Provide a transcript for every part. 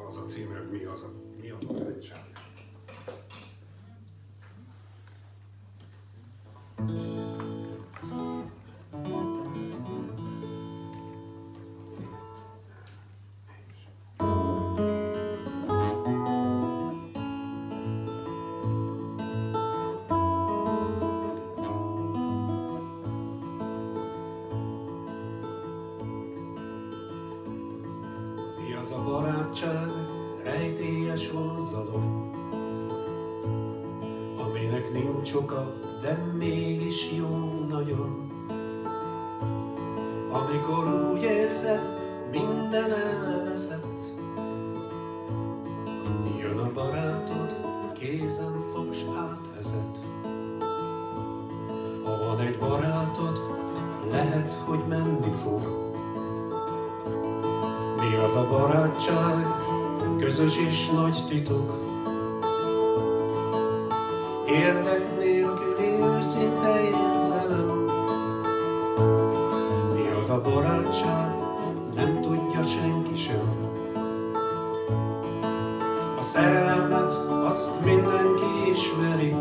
az a címe, hogy mi a barátság. Mi az a barátság, rejtélyes vonzalom, aminek nincs oka, de mégis jó nagyon. Amikor úgy érzed, minden elveszett, jön a barátod, kézen fog s átvezet. Ha van egy barátod, lehet, hogy menni fog. Mi az a barátság, közös és nagy titok, érdek nélküli őszinte érzelem. Mi az a barátság, nem tudja senki sem. A szerelmet, azt mindenki ismeri.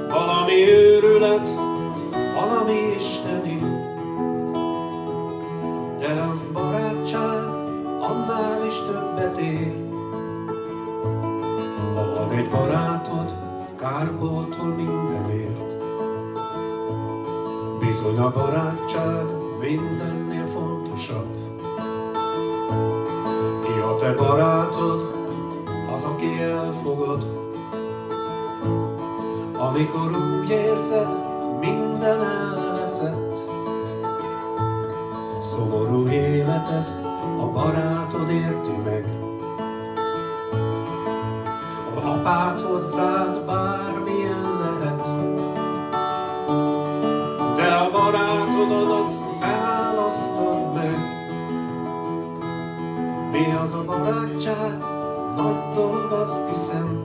Valami őrület, valami isteni. De a barátság annál is többet ér. Ha van egy barátod, kárpótol mindenért. Bizony a barátság mindennél fontosabb. Ki a te barátod, az, aki elfogad. Amikor úgy érzed, minden elveszett. Szomorú életet a barátod érti meg. A apád hozzád bármilyen lehet, de a barátodon azt választod meg. Mi az a barátság? Nagy dolog, azt hiszem.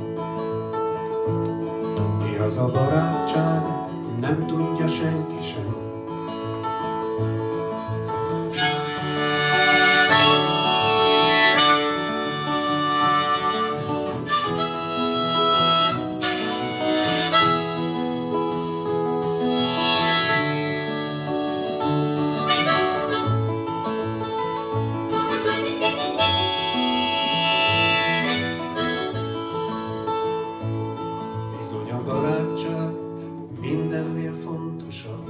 Mi az a barátság? Nem tudja senki sem. Bizony a barátság mindennél fontosabb.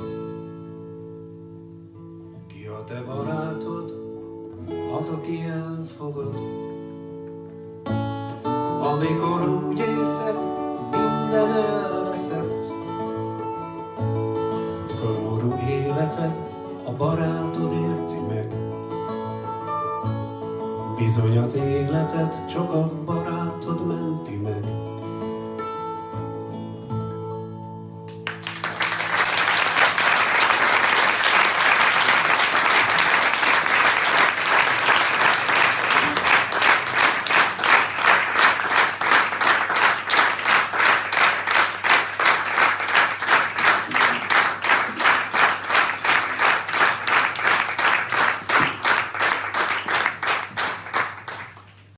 Ki a te barátod, az, aki elfogad. Amikor úgy érzed, minden elveszett. Komorú életed a barátod érti meg. Bizony az életed csak abban